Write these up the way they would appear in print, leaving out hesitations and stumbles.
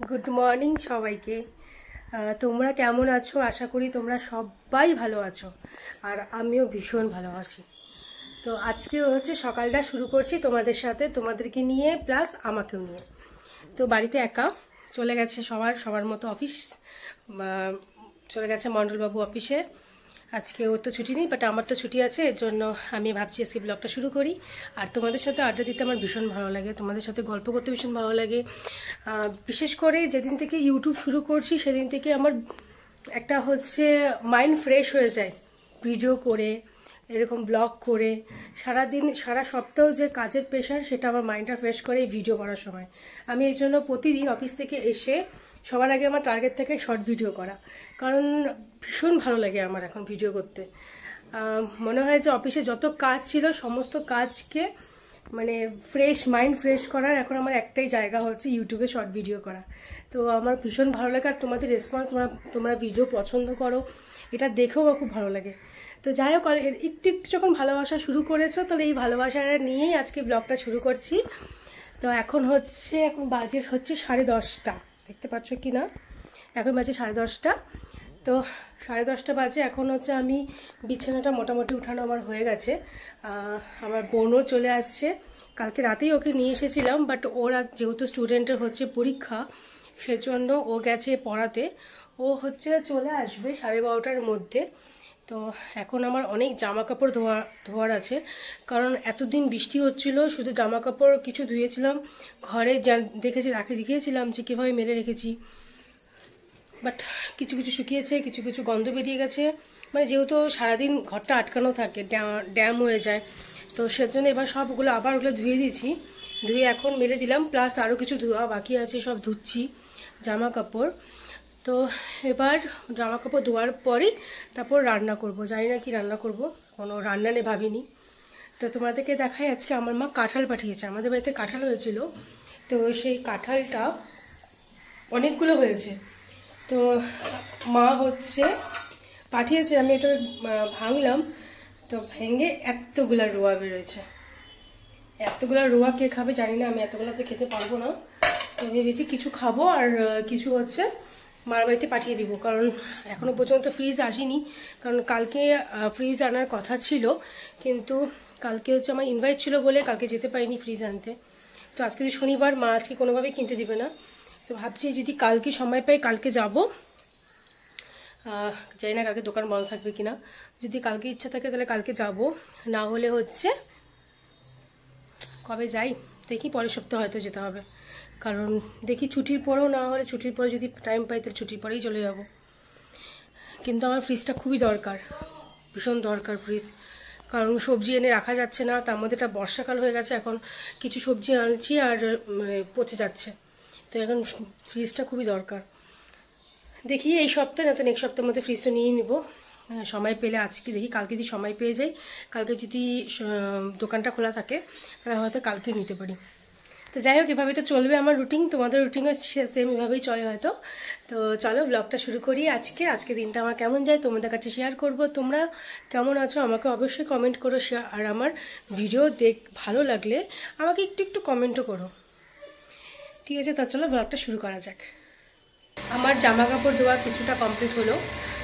Good morning সবাইকে। তোমরা কেমন আছো? আশা করি তোমরা সবাই ভালো আছো, আর আমিও ভীষণ ভালো আছি। তো আজকে হচ্ছে সকালটা শুরু করছি তোমাদের সাথে, তোমাদেরকে নিয়ে প্লাস আমাকেও নিয়ে। তো বাড়িতে একা চলে গেছে সবার মতো অফিস, চলে গেছে মণ্ডলবাবু অফিসে। আজকে ওর তো ছুটি নেই, বাট আমার তো ছুটি আছে, এর জন্য আমি ভাবছি আজকে ব্লগটা শুরু করি। আর তোমাদের সাথে আড্ডা দিতে আমার ভীষণ ভালো লাগে, তোমাদের সাথে গল্প করতে ভীষণ ভালো লাগে। বিশেষ করে যেদিন থেকে ইউটিউব শুরু করছি সেদিন থেকে আমার একটা হচ্ছে মাইন্ড ফ্রেশ হয়ে যায় ভিডিও করে, এরকম ব্লগ করে। সারাদিন সারা সপ্তাহ যে কাজের প্রেশার, সেটা আমার মাইন্ডটা ফ্রেশ করে এই ভিডিও করার সময়। আমি এই জন্য প্রতিদিন অফিস থেকে এসে সবার আগে আমার টার্গেট থাকে শর্ট ভিডিও করা, কারণ ভীষণ ভালো লাগে আমার এখন ভিডিও করতে। মনে হয় যে অফিসে যত কাজ ছিল সমস্ত কাজকে মানে মাইন্ড ফ্রেশ করার এখন আমার একটাই জায়গা হচ্ছে ইউটিউবে শর্ট ভিডিও করা। তো আমার ভীষণ ভালো লাগে, আর তোমাদের রেসপন্স, তোমরা ভিডিও পছন্দ করো, এটা দেখেও আমার খুব ভালো লাগে। তো যাই হোক, একটু একটু যখন ভালোবাসা শুরু করেছো, তাহলে এই ভালোবাসাটা নিয়েই আজকে ব্লগটা শুরু করছি। তো এখন বাজে হচ্ছে 10:30, দেখতে পাচ্ছ কি না? এখন বাজে 10:30। তো 10:30 বাজে, এখন হচ্ছে আমি বিছানাটা মোটামুটি উঠানো আমার হয়ে গেছে। আমার বোনও চলে আসছে, কালকে রাতেই ওকে নিয়ে এসেছিলাম, বাট ওরা যেহেতু স্টুডেন্টের হচ্ছে পরীক্ষা, সেজন্য ও গেছে পড়াতে। ও হচ্ছে চলে আসবে 12:30টার মধ্যে। তো এখন আমার অনেক জামা কাপড় ধোয়ার আছে, কারণ এতদিন বৃষ্টি হচ্ছিল, শুধু জামা কাপড় কিছু ধুয়েছিলাম ঘরে, যা দেখিয়েছিলাম যে কীভাবে মেলে রেখেছি, বাট কিছু কিছু শুকিয়েছে, কিছু কিছু গন্ধ বেরিয়ে গেছে। মানে যেহেতু সারাদিন ঘরটা আটকানো থাকে, ড্যাম হয়ে যায়, তো সেজন্য এবার সবগুলো আবার ওগুলো ধুয়ে এখন মেলে দিলাম। প্লাস আরও কিছু ধোয়া বাকি আছে, সব ধুচ্ছি জামা কাপড়। তো এবার জামা কাপড় ধোয়ার পরেই তারপর রান্না করব। জানি না কি রান্না করব, কোনো রান্না নিয়ে ভাবিনি। তো তোমাদেরকে দেখাই, আজকে আমার মা কাঁঠাল পাঠিয়েছে, আমাদের বাড়িতে কাঁঠাল হয়েছিল। তো সেই কাঁঠালটা অনেকগুলো হয়েছে, তো মা হচ্ছে পাঠিয়েছে, আমি এটা ভাঙলাম, তো ভেঙে এতগুলা রোয়া বেরোয়েছে। এতগুলা রোয়া কে খাবে জানি না, আমি এতগুলা তো খেতে পারবো না। তো ভেবেছি কিছু খাবো, আর কিছু হচ্ছে মার বাড়িতে পাঠিয়ে দিব, কারণ এখনও পর্যন্ত ফ্রিজ আসেনি। কারণ কালকে ফ্রিজ আনার কথা ছিল, কিন্তু কালকে হচ্ছে আমার ইনভাইট ছিল বলে কালকে যেতে পারিনি ফ্রিজ আনতে। তো আজকে যদি শনিবার, মা আজকে কোনোভাবেই কিনতে দিবে না। তো ভাবছি যদি কালকে সময় পাই কালকে যাব। জানি না কালকে দোকান বন্ধ থাকবে কিনা, যদি কালকে ইচ্ছা থাকে তাহলে কালকে যাব, না হলে হচ্ছে কবে যাই দেখি, পরের সপ্তাহে হয়তো যেতে হবে। কারণ দেখি ছুটির পরেও, না হলে ছুটির পরে যদি টাইম পাই তাহলে ছুটির পরেই চলে যাব। কিন্তু আমার ফ্রিজটা খুবই দরকার, ভীষণ দরকার ফ্রিজ, কারণ সবজি এনে রাখা যাচ্ছে না। তার মধ্যে এটা বর্ষাকাল হয়ে গেছে, এখন কিছু সবজি আনছি আর মানে পচে যাচ্ছে, তো এখন ফ্রিজটা খুবই দরকার। দেখি এই সপ্তাহে, না তো নেক্সট সপ্তাহের মধ্যে ফ্রিজটা নিয়ে নিব সময় পেলে। আজকে দেখি, কালকে যদি সময় পেয়ে যাই, কালকে যদি দোকানটা খোলা থাকে তাহলে হয়তো কালকে নিতে পারি। তো যাই হোক, এভাবে তো চলবে আমার রুটিন, তোমাদের রুটিনও সেম এভাবেই চলে হয়তো। তো চলো ব্লগটা শুরু করি। আজকে দিনটা আমার কেমন যায় তোমাদের কাছে শেয়ার করব। তোমরা কেমন আছো আমাকে অবশ্যই কমেন্ট করো, আর আমার ভিডিও ভালো লাগলে আমাকে একটু একটু কমেন্টও করো, ঠিক আছে? তো চলো ব্লগটা শুরু করা যাক। আমার জামা কাপড় ধোয়া কিছুটা কমপ্লিট হলো,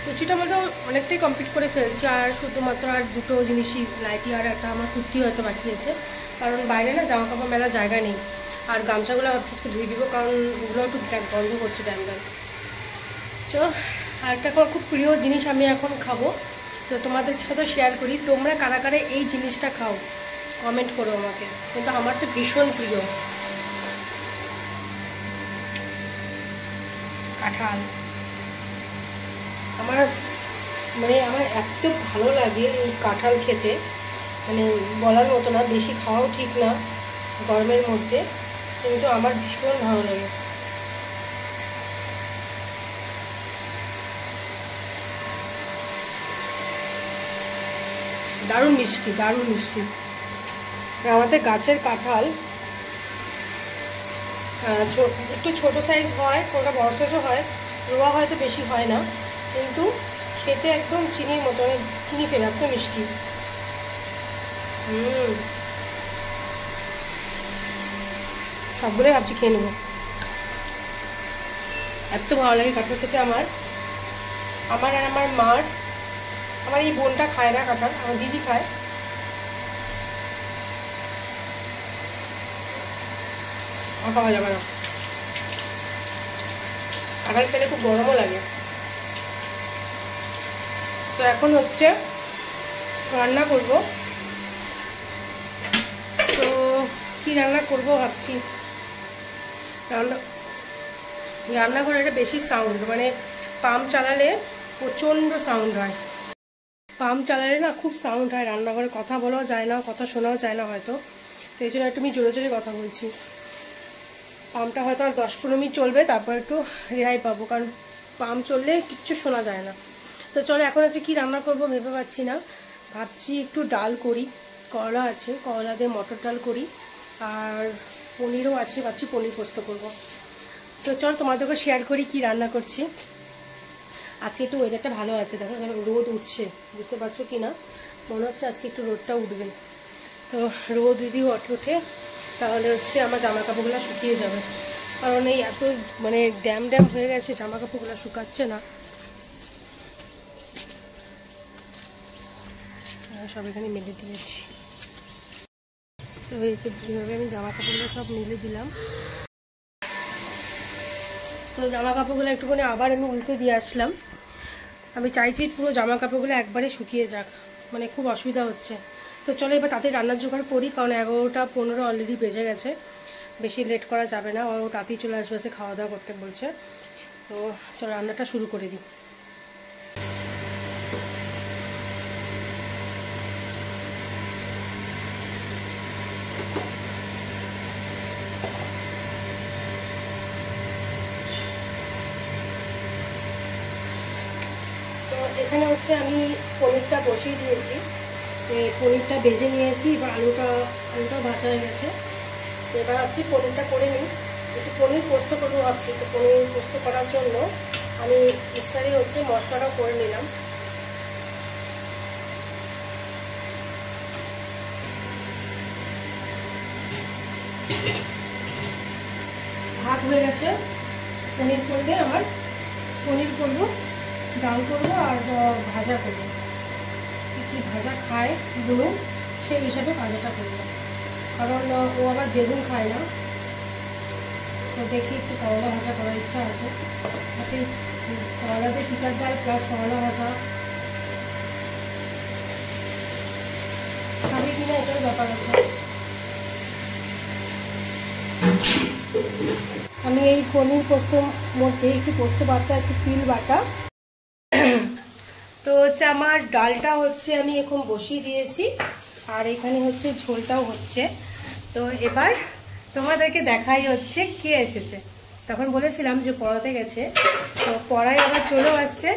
কিছুটা মতো অনেকটাই কমপ্লিট করে ফেলছি। আর শুধুমাত্র আর দুটো জিনিসই, নাইটি আর একটা আমার কুর্তি হয়তো বাকি আছে, কারণ বাইরে না জামা কাপড় মেলার জায়গা নেই। আর গামছাগুলো ভাবছি আজকে ধুয়ে দিব, কারণ ওগুলো একটু বন্ধ করছে ড্যাম। তো আরেকটা খুব প্রিয় জিনিস আমি এখন খাবো, তো তোমাদের সাথে শেয়ার করি। তোমরা কারা কারা এই জিনিসটা খাও কমেন্ট করো আমাকে, কিন্তু আমার তো ভীষণ প্রিয় কাঁঠাল। আমার এত ভালো লাগে এই কাঁঠাল খেতে, মানে বলার মতো না। বেশি খাওয়াও ঠিক না গরমের মধ্যে, কিন্তু আমার ভীষণ ভালো লাগে। দারুণ মিষ্টি, দারুণ মিষ্টি। আমাদের গাছের কাঁঠাল একটু ছোট সাইজ হয়, কোনটা বড় সাইজও হয়, রোয়া হয়তো বেশি হয় না, কিন্তু খেতে একদম চিনির মতো, মানে চিনি ফেলে এত মিষ্টি। সবগুলোই ভাবছি খেয়ে নেবো। এত ভালো লাগে কাঁঠাল খেতে আমার আর আমার মার। আমার এই বোনটা খায় না কাঁঠাল, আমার দিদি খায়। আর খাওয়া যাবে না, কাঁঠাল খেলে খুব গরমও লাগে। তো এখন হচ্ছে রান্না করব। তো কি রান্না করব ভাবছি। রান্নাঘরে একটা বেশি সাউন্ড, মানে পাম্প চালালে প্রচণ্ড সাউন্ড হয়। পাম্প চালালে না খুব সাউন্ড হয় রান্নাঘরে, কথা বলাও যায় না, কথা শোনাও যায় না হয়তো। তো এই জন্য একটু আমি জোরে জোরে কথা বলছি। পাম্পটা হয়তো আর 10-15 মিনিট চলবে, তারপর একটু রেহাই পাবো, কারণ পাম্প চললে কিচ্ছু শোনা যায় না। তো চলো এখন হচ্ছে কি রান্না করব ভেবে পাচ্ছি না। ভাবছি একটু ডাল করি, করলা আছে, করলা দিয়ে মটর ডাল করি, আর পনিরও আছে, ভাবছি পনির পোস্ত করব। তো চল তোমাদেরকে শেয়ার করি কি রান্না করছি। আজকে একটু ওয়েদারটা ভালো আছে, দেখো রোদ উঠছে, বুঝতে পারছো কি না, মনে হচ্ছে আজকে একটু রোদটা উঠবে। তো রোদ যদি ওঠে তাহলে হচ্ছে আমার জামা কাপড়গুলো শুকিয়ে যাবে, কারণ এই এত মানে ড্যাম হয়ে গেছে, জামা কাপড়গুলো শুকাচ্ছে না। সব এখানে মেলে দিয়েছি। তো হয়েছে এইভাবে আমি জামা কাপড়গুলো সব মেলে দিলাম। তো জামা কাপড়গুলো একটুখানি আবার আমি উল্টে দিয়ে আসলাম। আমি চাইছি পুরো জামা কাপড়গুলো একবারে শুকিয়ে যাক, মানে খুব অসুবিধা হচ্ছে। তো চলো এবার তাতে রান্নার জোগাড় করি, কারণ 11টা 15 অলরেডি বেজে গেছে, বেশি লেট করা যাবে না। ও তাতেই চলে আসবে, সে খাওয়া দাওয়া করতে বলছে। তো চলো রান্নাটা শুরু করে দিই। তো এখানে হচ্ছে আমি পনিরটা বসিয়ে দিয়েছি, পনিরটা ভেজে নিয়েছি, এবার আলুটাও ভাজা হয়ে গেছে। তো এবার ভাবছি পনিরটা করে নিই, একটু পনির পোস্ত করবো ভাবছি। তো পনির পোস্ত করার জন্য আমি মিক্সারে হচ্ছে মশলাটাও করে নিলাম। ভাত হয়ে গেছে, পনির করলে আমার পনির করবো, ডাল করবো আর ভাজা করবো। কী ভাজা খায় বলুন, সেই হিসাবে ভাজাটা করবো, কারণ ও আবার বেগুন খায় না। তো দেখি একটু করলা ভাজা করার ইচ্ছা আছে, তাতে করলাতে পিঠার ডাল প্লাস করলা ভাজা খাবে কিনা এটার ব্যাপার আছে। আমি এই পনির পোস্তর মধ্যে একটু পোস্ত বাটা, একটু তিল বাটা। তো হচ্ছে আমার ডালটা হচ্ছে আমি এখন বসিয়ে দিয়েছি, আর এখানে হচ্ছে ঝোলটাও হচ্ছে। তো এবার তোমাদেরকে দেখাই হচ্ছে কে এসেছে। তখন বলেছিলাম যে পড়াতে গেছে, তো পড়ায় আবার চলেও আসছে,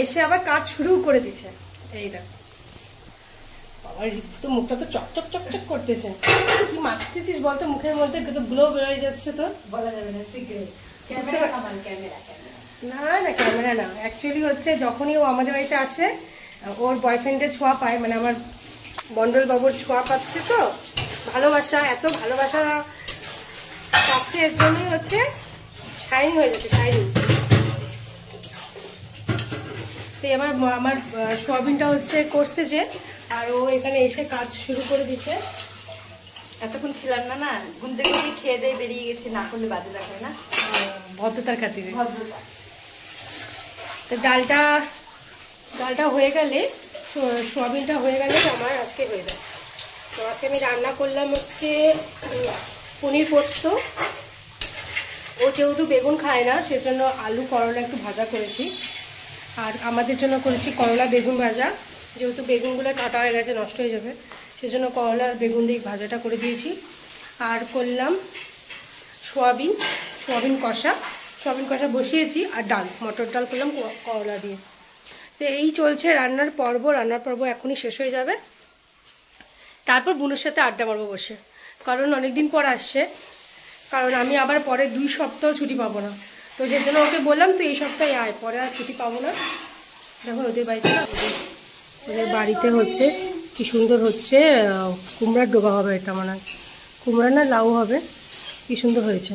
এসে আবার কাজ শুরু করে দিচ্ছে। এই দেখো বাবার তো মুখটা তো চকচক চকচক করতেছে। কি মাখতেছিস বলতো মুখের মধ্যে, তো গ্লো বেরোয় যাচ্ছে। তো বলা যাবে না, সিক্রেট। না না ক্যামেরা না, অ্যাকচুয়ালি হচ্ছে যখনই ও আমাদের বাড়িতে আসে ওর বয়ফ্রেন্ডের ছোঁয়া পায়, মানে আমার মন্ডল বাবুর ছোঁয়া পাচ্ছে। তো ভালোবাসা, এত ভালোবাসা পাচ্ছে, এর জন্যই হচ্ছে শাইনিং হয়ে যাচ্ছে, শাইনিং। তো এবার আমার সোয়াবিনটা হচ্ছে কষতেছে, আর ও এখানে এসে কাজ শুরু করে দিচ্ছে। এতক্ষণ ছিলাম না, না ঘুম থেকে খেয়ে দিয়ে বেরিয়ে গেছি, না করলে বাজে দেখায় না, ভদ্রতার খাতিরে। ভদ্রতা। তো ডালটা হয়ে গেলে, সোয়াবিনটা হয়ে গেলে আমার আজকে হয়ে যায়। তো আজকে আমি রান্না করলাম হচ্ছে পনির পোস্ত। ও যেহেতু বেগুন খায় না, সেজন্য আলু করলা একটু ভাজা করেছি, আর আমাদের জন্য করেছি করলা বেগুন ভাজা। যেহেতু বেগুনগুলো কাটা হয়ে গেছে, নষ্ট হয়ে যাবে, সেজন্য করলা আর বেগুন দিয়ে ভাজাটা করে দিয়েছি। আর করলাম সোয়াবিন কষা বসিয়েছি, আর ডাল, মটর ডাল করলাম করলা দিয়ে। তো এই চলছে রান্নার পর্ব এখনই শেষ হয়ে যাবে। তারপর বোনের সাথে আড্ডা মারবো বসে, কারণ অনেকদিন পর আসছে, কারণ আমি আবার পরে 2 সপ্তাহ ছুটি পাবো না। তো সেই জন্য ওকে বললাম তুই এই সপ্তাহে আয়, পরে আর ছুটি পাবো না। দেখো ওদের বাড়িতে না, ওদের বাড়িতে হচ্ছে কি সুন্দর হচ্ছে কুমড়ার ডোবা হবে, এটা মনে হয় কুমড়া না লাউ হবে, কি সুন্দর হয়েছে।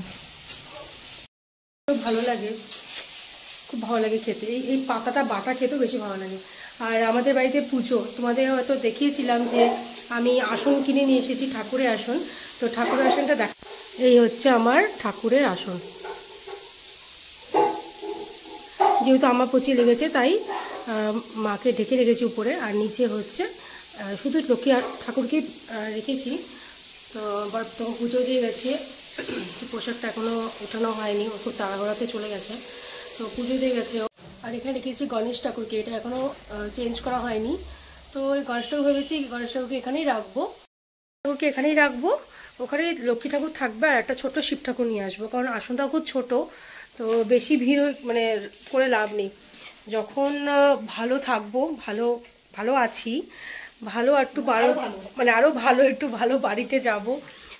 ভালো লাগে খুব ভালো লাগে খেতে, এই পাতাটা বাটা খেতেও বেশি ভালো লাগে। আর আমাদের বাড়িতে পুজো, তোমাদের হয়তো দেখিয়েছিলাম যে আমি আসন কিনে নিয়ে এসেছি, ঠাকুরের আসন। তো ঠাকুরের আসনটা দেখ, এই হচ্ছে আমার ঠাকুরের আসন। যেহেতু আমার পচি লেগেছে তাই মাকে ঢেকে রেখেছি উপরে, আর নিচে হচ্ছে শুধু লক্ষ্মী ঠাকুরকে রেখেছি। তো আবার তো পুজো দিয়ে গেছে, পোশাকটা এখনও ওঠানো হয়নি, ও খুব তাড়াহুড়াতে চলে গেছে। তো পুজো দিয়ে গেছে। আর এখানে রেখেছি গণেশ ঠাকুরকে, এটা এখনও চেঞ্জ করা হয়নি। তো এই গণেশ ঠাকুর ভেবেছি গণেশ ঠাকুরকে এখানেই রাখবো, ঠাকুরকে এখানেই রাখবো। ওখানে লক্ষ্মী ঠাকুর থাকবে আর একটা ছোট্ট শিব ঠাকুর নিয়ে আসবো, কারণ আসনটাও খুব ছোট, তো বেশি ভিড় মানে করে লাভ নেই। যখন ভালো থাকবো, ভালো ভালো আছি, ভালো একটু ভালো মানে আরও ভালো একটু ভালো বাড়িতে যাব,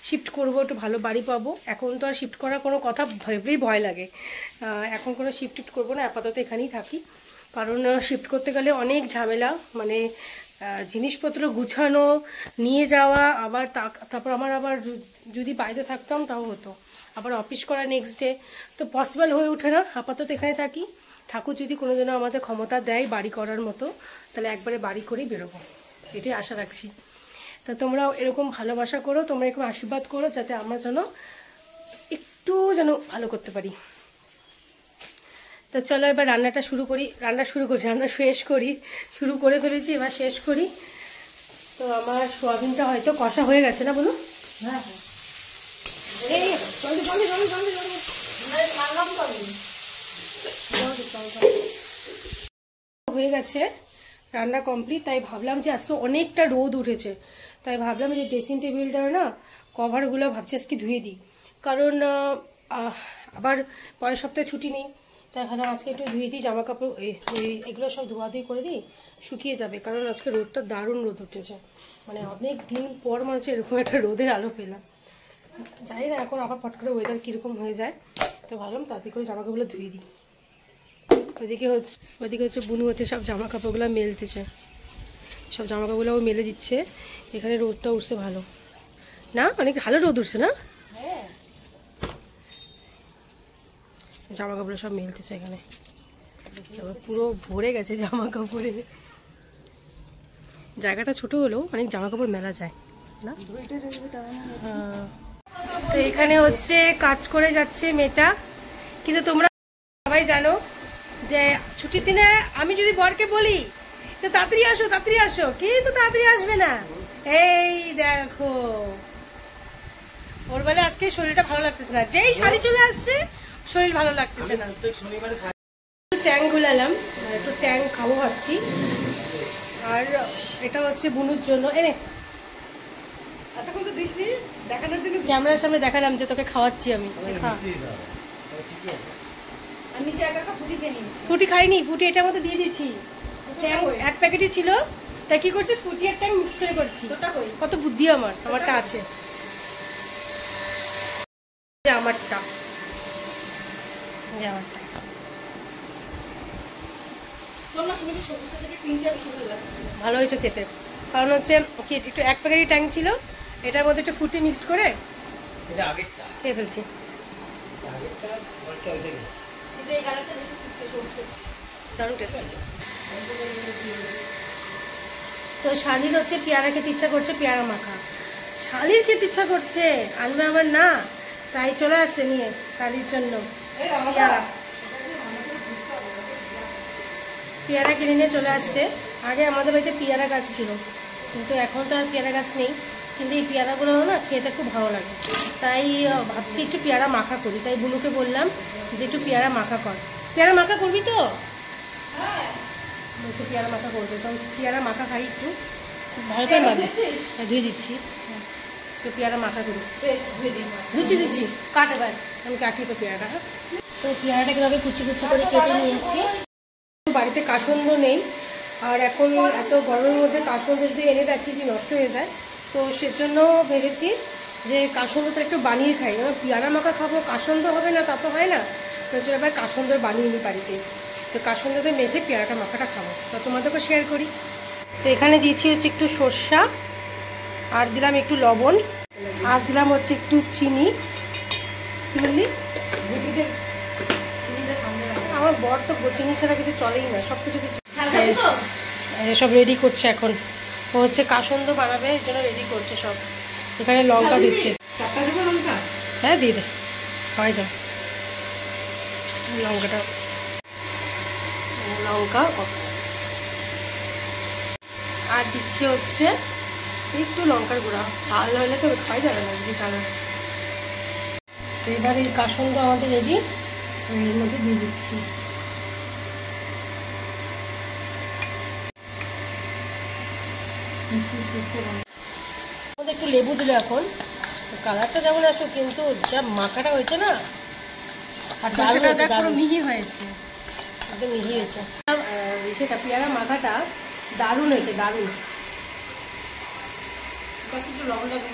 শিফট করব, একটু ভালো বাড়ি পাবো। এখন তো আর শিফট করার কোনো কথা ভেবেই ভয় লাগে। এখন কোনো শিফট করবো না, আপাতত এখানেই থাকি। কারণ শিফট করতে গেলে অনেক ঝামেলা, মানে জিনিসপত্র গুছানো, নিয়ে যাওয়া, আবার তারপর আমার আবার যদি বাইরে থাকতাম তাও হতো, আবার অফিস করা নেক্সট ডে, তো পসিবল হয়ে ওঠে না। আপাতত এখানে থাকি, ঠাকুর যদি কোনো দিনও আমাদের ক্ষমতা দেয় বাড়ি করার মতো, তাহলে একবারে বাড়ি করেই বেরোবো, এটাই আশা রাখছি। তো তোমরাও এরকম ভালোবাসা করো, তোমরা এরকম আশীর্বাদ করো, যাতে আমরা যেন একটু যেন ভালো করতে পারি। তো চলো এবার রান্নাটা শুরু করি। রান্না শেষ করি, শুরু করে ফেলেছি, এবার শেষ করি। তো আমার সোয়াবিনটা হয়তো কষা হয়ে গেছে না, বলো? হ্যাঁ এই হয়ে গেছে, রান্না কমপ্লিট। তাই ভাবলাম যে আজকে অনেকটা রোদ উঠেছে, তাই ভাবলাম যে ড্রেসিং টেবিলটা না, কভারগুলো ভাবছি আজকে ধুয়ে দিই, কারণ আবার পরের সপ্তাহে ছুটি নেই। তাই ভাবলাম আজকে একটু ধুয়ে দিই, জামা কাপড় এগুলো সব ধোয়াধুয়ি করে দিই, শুকিয়ে যাবে। কারণ আজকে রোদটা দারুণ রোদ উঠেছে, মানে অনেক দিন পর মনে হচ্ছে এরকম একটা রোদের আলো পেলাম। জানি না এখন আবার পট করে ওয়েদার কীরকম হয়ে যায়, তো ভাবলাম তাড়াতাড়ি করে জামা কাপড়গুলো ধুয়ে দিই। ওইদিকে হচ্ছে বুনু হচ্ছে সব জামা কাপড়গুলো মেলতেছে, সব জামা কাপড়গুলো মেলে দিচ্ছে। এখানে রোদটা উঠছে ভালো না, অনেক ভালো রোদ উঠছে না, জামা কাপড় সব মেলতেছে এখানে, পুরো ভরে গেছে জামা কাপড়ে। জায়গাটা ছোট হলেও অনেক জামা কাপড় মেলা যায় না। তো এখানে হচ্ছে কাজ করে যাচ্ছে মেয়েটা, কিন্তু তোমরা সবাই জানো যে ছুটির দিনে আমি যদি বরকে বলি তো তাড়াতাড়ি আসো, কিন্তু তাড়াতাড়ি আসবে না। এই দেখো, ওর বেলা আজকে শরীরটা ভালো লাগতেছে না, যেই শাড়ি চলে আসছে শরীর ভালো লাগতেছে না। ট্যাং গুলালাম, একটু ট্যাং খাবো ভাবছি। আর এটা হচ্ছে বুনুর জন্য, এনে ক্যামেরার সামনে দেখালাম যে তোকে খাওয়াচ্ছি আমি। ফুটি খাইনি, ফুটি এটার মধ্যে দিয়ে দিচ্ছি, এক প্যাকেটই ছিল, তাই কি করছি ফুটি একটা মিক্স করে করছি। কত বুদ্ধি আমারটা আছে, আমারটা ভালো হয়েছে খেতে, কারণ হচ্ছে কি একটু এক প্যাকেটই ট্যাং ছিল, এটার মধ্যে একটু ফুটি মিক্সড করে খেয়ে ফেলছি। দারুণ টেস্ট। তো শালির হচ্ছে পেয়ারা খেতে ইচ্ছা করছে, পেয়ারা মাখা শালির খেতে ইচ্ছা করছে, আনবে আমার না, তাই চলে আসছে নিয়ে শালির জন্য পেয়ারা কিনে নিয়ে চলে আসছে। আগে আমাদের বাড়িতে পেয়ারা গাছ ছিল, কিন্তু এখন তো আর পেয়ারা গাছ নেই, কিন্তু এই পেয়ারাগুলো না খেতে খুব ভালো লাগে, তাই ভাবছি একটু পেয়ারা মাখা করি। তাই বুনুকে বললাম যে একটু পেয়ারা মাখা কর। পেয়ারা মাখা করবি তো? বলছে পেয়ারা মাখা করবে, কারণ পেয়ারা মাখা খাই একটু ভালো করে মাখবে। ধুয়ে দিচ্ছি, তো পেয়ারা মাখা করি, ধুচি কাট, এবার আমি কাটি তো পেয়ারাটা। তো পেয়ারাটাকে এভাবে কুচি করে কেটে নিয়েছি। বাড়িতে কাসন্দ নেই, আর এখন এত গরমের মধ্যে কাসন্দ যদি এনে রাখি কি নষ্ট হয়ে যায়, তো সেজন্য ভেবেছি যে কাসন্দটা একটু বানিয়ে খাই। এবার পেয়ারা মাখা খাবো, কাসন্দ হবে না তা তো হয় না, তো চলো এবার কাসন্দ বানিয়ে নিই বাড়িতে। তো কাসন্দতে মেখে পেয়ারাটা মাখাটা খাবো, তো তোমাদেরকে শেয়ার করি। তো এখানে দিয়েছি হচ্ছে একটু সর্ষা, আর দিলাম একটু লবণ, আর দিলাম হচ্ছে একটু চিনি। কি বললি? আমার আমার বর তো চিনি ছাড়া কিছু চলেই না, সব কিছু কিছু সব রেডি করছে এখন। ও হচ্ছে কাসন্দ বানাবে, এই জন্য রেডি করছে সব। এখানে লঙ্কা দিচ্ছে। হ্যাঁ দিয়ে দে, হয়ে যাও লঙ্কাটা, লঙ্কা আর দিচ্ছে হচ্ছে একটু লঙ্কার গুঁড়া। ঝাল হলে তো খাই যাবে না বেশি ঝাল। তো এবার এই কাসন্দ আমাদের রেডি, এর মধ্যে দিয়ে দিচ্ছি। একটু লেবু দিল এখন, কালারটা যেমন আসুক, কিন্তু যা মাখাটা হয়েছে না, আর পুরো মিহি হয়েছে, একদম মিহি হয়েছে। সেটা পেয়ারা মাখাটা দারুণ হয়েছে, দারুণ। একটু লবণ লাগবে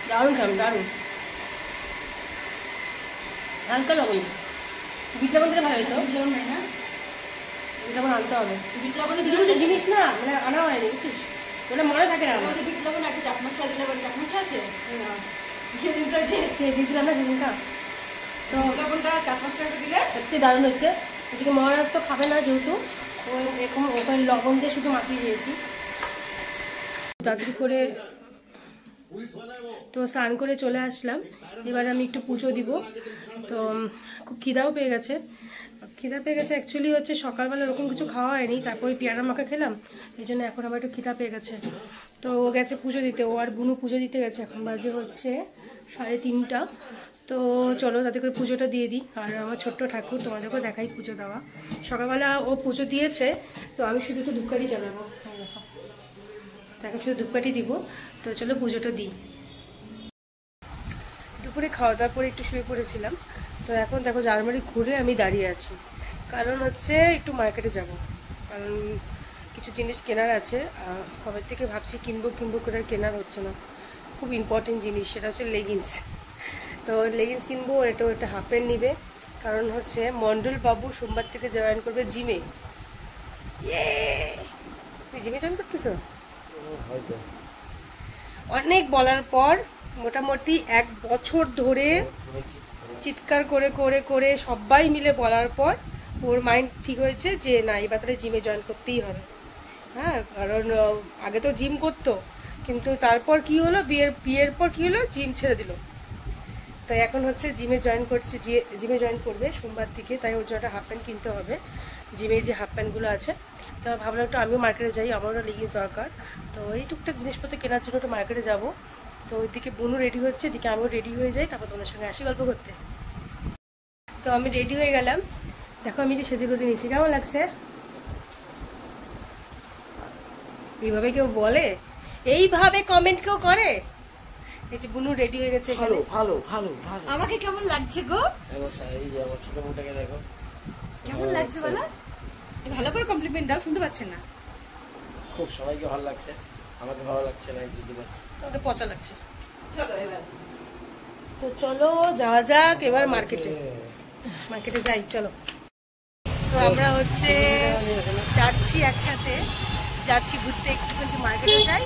দারুণ খাবেন, দারুণ। হালকা লবণ, বিট লবণ দিলে ভালো হতো। বিট লবণ নেই না, বিট লবণ আনতে হবে। বিট লবণ কিছু কিছু জিনিস না মানে আনা হয়নি, বুঝছিস, ওটা মনে থাকে না। বিট লবণ একটা চাট মশলা দিলে, চাট মশলা আছে সেদিনটা দিয়েছিলাম না, সেদিনটা তো লবণটা চাট মশলাটা দিলে সত্যি দারুণ হচ্ছে। এদিকে মহারাজ তো খাবে না, যেহেতু ওই এরকম ওখানে লবণ দিয়ে শুধু মাখিয়ে দিয়েছি। তাড়াতাড়ি করে তো স্নান করে চলে আসলাম। এবার আমি একটু পুজো দিব। তো খুব খিদাও পেয়ে গেছে, অ্যাকচুয়ালি হচ্ছে সকালবেলা ওরকম কিছু খাওয়া হয়নি, তারপরে পেয়ারা মাখা খেলাম, এই জন্য এখন আবার একটু খিদা পেয়ে গেছে। তো ও গেছে পুজো দিতে, ও আর বুনু পুজো দিতে গেছে। এখন বাজে হচ্ছে 3:30। তো চলো তাদের করে পুজোটা দিয়ে দিই। আর আমার ছোট্ট ঠাকুর, তোমাদেরকেও দেখাই পুজো দেওয়া। সকালবেলা ও পুজো দিয়েছে, তো আমি শুধু একটু ধূপকাঠি জ্বালাবো, তাকে শুধু ধূপকাঠি দিব। তো চলো পুজোটা দিই। দুপুরে খাওয়া দাওয়ার পরে একটু শুয়ে পড়েছিলাম। তো এখন দেখো জার্মানি ঘুরে আমি দাঁড়িয়ে আছি, কারণ হচ্ছে একটু মার্কেটে যাব, কারণ কিছু জিনিস কেনার আছে। কবে থেকে ভাবছি কিনবো করে কেনার হচ্ছে না। খুব ইম্পর্টেন্ট জিনিস, সেটা হচ্ছে লেগিংস। তো লেগিংস কিনবো, এটাও একটা হাফ প্যান্ট নিবে, কারণ হচ্ছে মন্ডল বাবু সোমবার থেকে জয়েন করবে জিমে। তুই জিমে জয়েন করতেছ? অনেক বলার পর মোটামুটি 1 বছর ধরে চিৎকার করে করে করে সবাই মিলে বলার পর ওর মাইন্ড ঠিক হয়েছে যে না, এবার তাহলে জিমে জয়েন করতেই হবে। হ্যাঁ, কারণ আগে তো জিম করতো, কিন্তু তারপর কি হলো, বিয়ের পর কি হলো, জিম ছেড়ে দিল। তাই এখন হচ্ছে জিমে জয়েন করছে, জিমে জয়েন করবে সোমবার থেকে। তাই ওর জন্য একটা হাফ প্যান্ট কিনতে হবে, জিমে যে হাফ প্যান্টগুলো আছে। তো ভাবলাম একটু আমিও মার্কেটে যাই, আমারও লেগিংস দরকার। তো এই টুকটাক জিনিসপত্র কেনার জন্য একটু মার্কেটে যাব। তো ওইদিকে বুনু রেডি হচ্ছে, এদিকে আমিও রেডি হয়ে যাই, তারপর তোমাদের সঙ্গে আসি গল্প করতে। তো আমি রেডি হয়ে গেলাম, দেখো আমি যে সেজে গুজে নিচ্ছি, কেমন লাগছে? এইভাবে কেউ বলে, এইভাবে কমেন্ট কেউ করে? এই যে বুনু রেডি হয়ে গেছে। ভালো ভালো ভালো ভালো। আমাকে কেমন লাগছে গো? এই যে আমার ছোট বোনটাকে দেখো কেমন লাগছে বলো, ভালো করে কমপ্লিমেন্ট দাও, শুনতে পাচ্ছেন না। খুব সবাইকে ভালো লাগছে, আমাকে ভালো লাগছে না, বুঝতে পারছি। তোমাকে পচা লাগছে। চলো এবার, তো চলো যাওয়া যাক এবার মার্কেটে যাই, চলো। তো আমরা হচ্ছে যাচ্ছি, একসাথে যাচ্ছি ঘুরতে, একটুখানি মার্কেটে যাই,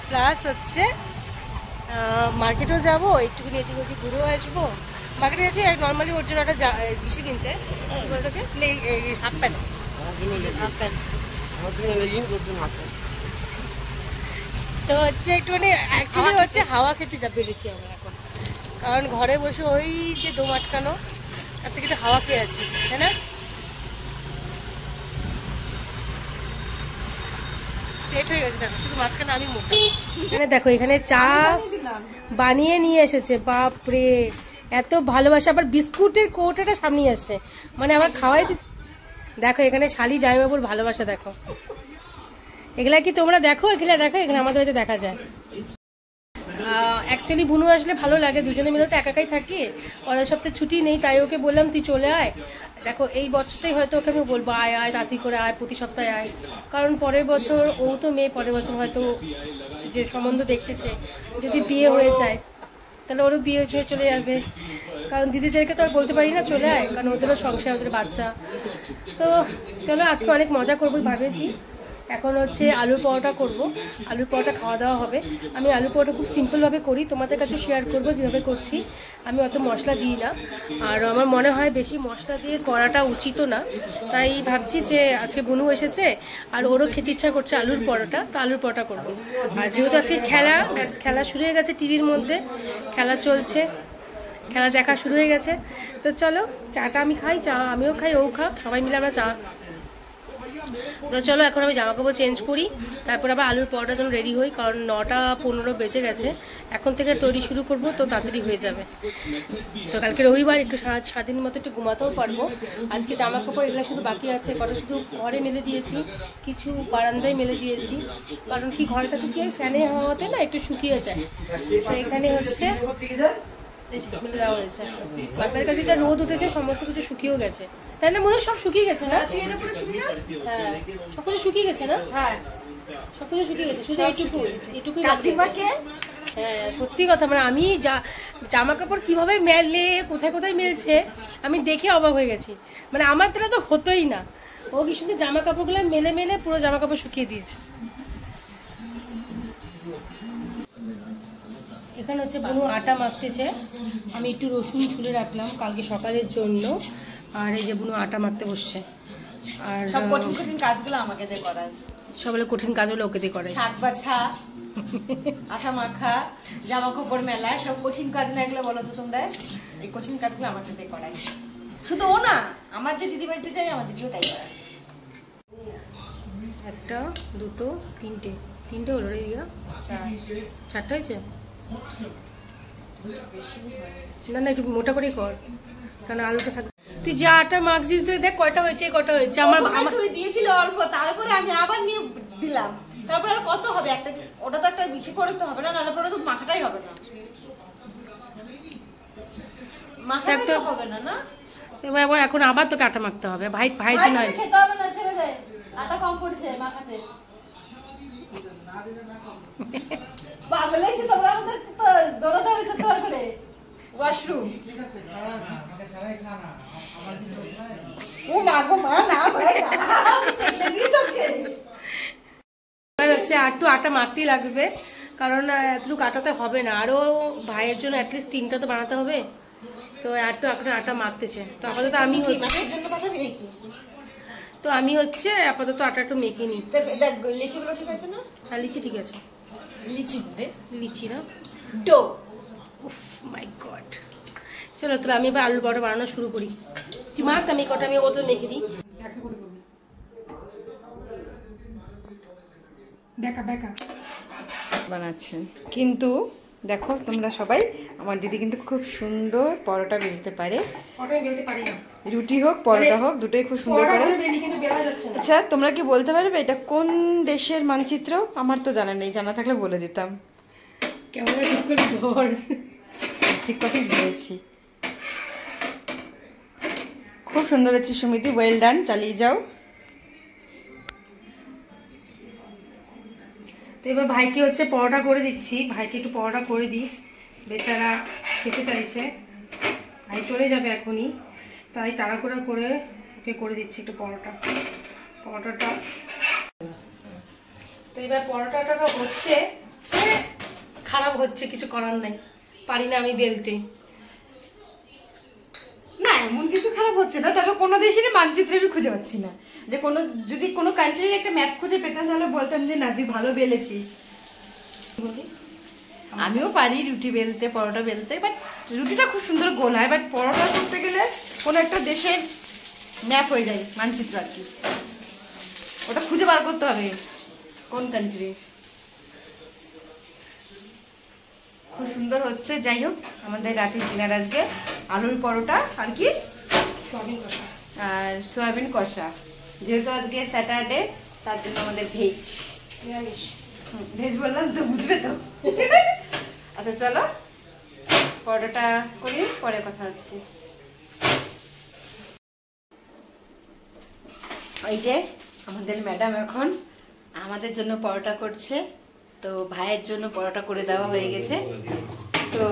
প্লাস হচ্ছে মার্কেটেও যাবো, একটুখানি এদিক ওদিক ঘুরেও আসবো। মার্কেটে যাচ্ছি নর্মালি ওর জন্য একটা ইসে কিনতে, কী বলে ওটাকে, হাফ প্যান্ট। তো হচ্ছে একটুখানি অ্যাকচুয়ালি হচ্ছে হাওয়া খেতে বেরিয়েছি আমরা এখন, কারণ ঘরে বসে ওই যে দম আটকানো, তার থেকে একটু হাওয়া খেয়ে আছি, তাই না? সেট হয়ে গেছে, দেখো শুধু মাঝখানে আমি মোটা। এখানে দেখো, এখানে চা বানিয়ে নিয়ে এসেছে, বাপরে এত ভালোবাসা। আবার বিস্কুটের কৌটাটা সামনে আসছে, মানে আমার খাওয়াই। দেখো এখানে শালি জামাইবাবুর ভালোবাসা দেখো। এগুলা কি তোমরা দেখো? এগুলা দেখো, এখানে আমাদের হয়তো দেখা যায়। অ্যাকচুয়ালি বুনু আসলে ভালো লাগে, দুজনে মিলে তো একাই থাকি, পরের সপ্তাহে ছুটি নেই, তাই ওকে বললাম তুই চলে আয়। দেখো এই বছরটাই হয়তো ওকে আমি বলবো আয় আয় তাড়াতাড়ি করে আয়, প্রতি সপ্তাহে আয়, কারণ পরের বছর ও তো মেয়ে, পরের বছর হয়তো যে সম্বন্ধ দেখতেছে যদি বিয়ে হয়ে যায়, তাহলে ওরও বিয়ে হয়ে চলে যাবে। কারণ দিদিদেরকে তো আর বলতে পারি না চলে আয়, কারণ ওদেরও সংসার, ওদের বাচ্চা। তো চলো আজকে অনেক মজা করবো ভেবেছি। এখন হচ্ছে আলুর পরোটা করব। আলুর পরোটা খাওয়া দাওয়া হবে। আমি আলুর পরোটা খুব সিম্পলভাবে করি, তোমাদের কাছে শেয়ার করবো কীভাবে করছি। আমি অত মশলা দিই না, আর আমার মনে হয় বেশি মশলা দিয়ে করাটা উচিতও না। তাই ভাবছি যে আজকে বুনু এসেছে আর ওরও খেতে ইচ্ছা করছে আলুর পরোটা, তো আলুর পরোটা করবো। আর যেহেতু আজকে খেলা, ব্যাস খেলা শুরু হয়ে গেছে, টিভির মধ্যে খেলা চলছে, খেলা দেখা শুরু হয়ে গেছে। তো চলো, চাটা আমি খাই, চা আমিও খাই, ও খাক, সবাই মিলে আমরা চা। তো চলো এখন আমি জামা কাপড় চেঞ্জ করি, তারপর আবার আলুর পরোটা যেন রেডি হই, কারণ 9:15 বেজে গেছে। এখন থেকে তৈরি শুরু করব, তো তাড়াতাড়ি হয়ে যাবে। তো কালকে রবিবার, একটু সারাদিন মতো একটু ঘুমাতেও পারবো। আজকে জামা কাপড় এগুলো শুধু বাকি আছে, কটা শুধু ঘরে মেলে দিয়েছি, কিছু বারান্দায় মেলে দিয়েছি। কারণ কি, ঘরে থাকতে কি হয়, ফ্যানে হাওয়াতে না একটু শুকিয়ে যায়। তো এখানে হচ্ছে খুলে দেওয়া হয়েছে, বাপের কাছে যা রোদ উঠেছে সমস্ত কিছু শুকিয়েও গেছে, তাই না? মনে হয় সব শুকিয়ে গেছে না? হ্যাঁ, সব কিছু শুকিয়ে গেছে না? হ্যাঁ, সব কিছু শুকিয়ে গেছে, শুধু এইটুকুই বাকি আছে। হ্যাঁ, সত্যি কথা, মানে আমি জামা কাপড় কিভাবে মেলে, কোথায় কোথায় মেলছে আমি দেখে অবাক হয়ে গেছি। মানে আমার দ্বারা তো হতোই না, ও কি শুধু জামা কাপড়গুলো মেলে মেলে পুরো জামা কাপড় শুকিয়ে দিয়েছে। এখানে হচ্ছে বুনু আটা মাখতেছে, আমি একটু রসুন ছুলে রাখলাম কালকে সকালের জন্য। আর এই যে বুনু আটা মাখতে বসছে। আর সব কঠিন কঠিন কাজগুলো আমাকে দিয়ে করায়, সবাই কঠিন কাজগুলো ওকে দিয়ে করে। শাক বাছা, আটা মাখা, জামা কাপড় মেলা, সব কঠিন কাজ না এগুলো বলো তো তোমরা? এই কঠিন কাজগুলো আমাকে দিয়ে করায়। শুধু ও না, আমার যে দিদি বাড়িতে যাই আমার দিদিও তাই করায়। একটা, দুটো, তিনটে হলো রে রিয়া? চারটা হয়েছে না? না, একটু মোটা করেই কর, কারণ আলুটা থাক। তুই যা আটা মাখছিস তুই দেখ কয়টা হয়েছে, কয়টা হয়েছে। আমার তুই দিয়েছিল অল্প, তারপরে আমি আবার নিয়ে দিলাম, তারপরে আর কত হবে? একটা, ওটা তো একটা বেশি করে তো হবে না, নাহলে পরে তো মাখাটাই হবে না, মাখাটা তো হবে না। না, এবার এখন আবার তোকে আটা মাখতে হবে, ভাই জন্য খেতে হবে না, ছেড়ে দে, আটা কম পড়ছে মাখাতে। পাগলেছি তোমরা, আমাদের তো দৌড়াতে হবে চত্বর করে ওয়াশরুম। ও না গো মা, না ভাই না, হচ্ছে একটু আটা মাখতেই লাগবে, কারণ এতটুকু আটাতে হবে না, আরও ভাইয়ের জন্য অ্যাটলিস্ট 3টা তো বানাতে হবে। তো একটু আটা মাখতেছে। তো আপাতত আমি হচ্ছে আপাতত আটা একটু মেখে নিই। লিচিগুলো ঠিক আছে না? হ্যাঁ, লিচি ঠিক আছে। লিচি না, ডো। উফ মাই গড। চলো তাহলে আমি এবার আলুর পরোটা বানানো শুরু করি। তুই মাখ, আমি কটা আমি ওতে মেখে দিই। দেখা বানাচ্ছেন কিন্তু দেখো তোমরা সবাই, আমার দিদি কিন্তু খুব সুন্দর পরোটা বেলতে পারে। বেলতে পারি না, রুটি হোক পরোটা হোক দুটোই খুব সুন্দর করে। আচ্ছা, তোমরা কি বলতে পারবে এটা কোন দেশের মানচিত্র? আমার তো জানা নেই, জানা থাকলে বলে দিতাম। ঠিক কথাই বলেছি, খুব সুন্দর হচ্ছে সুমিতি, ওয়েল ডান, চালিয়ে যাও। তো এবার ভাইকে হচ্ছে পরোটা করে দিচ্ছি, ভাইকে একটু পরোটা করে দিই, বেচারা খেতে চাইছে। ভাই চলে যাবে এখনই, তাই তাড়াহুড়া করে ওকে করে দিচ্ছি একটু পরোটাটা। তো এবার পরোটাটা হচ্ছে, খারাপ হচ্ছে, কিছু করার নাই, পারি না আমি বেলতে। না, এমন কিছু খারাপ হচ্ছে না, তবে কোনো দেশের মানচিত্র আমি খুঁজে পাচ্ছি না। যে কোনো, যদি কোনো কান্ট্রির একটা ম্যাপ খুঁজে পেতাম তাহলে বলতাম যে না তুই ভালো বেলেছিস। আমিও পারি রুটি বেলতে, পরোটা বেলতে, বাট রুটিটা খুব সুন্দর গোল হয়, বাট পরোটা করতে গেলে কোনো একটা দেশের ম্যাপ হয়ে যায়, মানচিত্র আর কি, ওটা খুঁজে বার করতে হবে কোন কান্ট্রি। খুব সুন্দর হচ্ছে। যাই হোক, আমাদের রাতের ডিনার আজকে আলুর পরোটা আর কি আর সয়াবিন কষা। যেহেতু আজকে স্যাটারডে, তার জন্য আমাদের ভেজ। ভেজ বললাম তো, বুঝবে তো। আচ্ছা চলো পরোটাটা করি, পরে কথা হচ্ছে। ওই যে আমাদের ম্যাডাম এখন আমাদের জন্য পরোটা করছে, তো ভাইয়ের জন্য পরোটা করে দেওয়া হয়ে গেছে। তো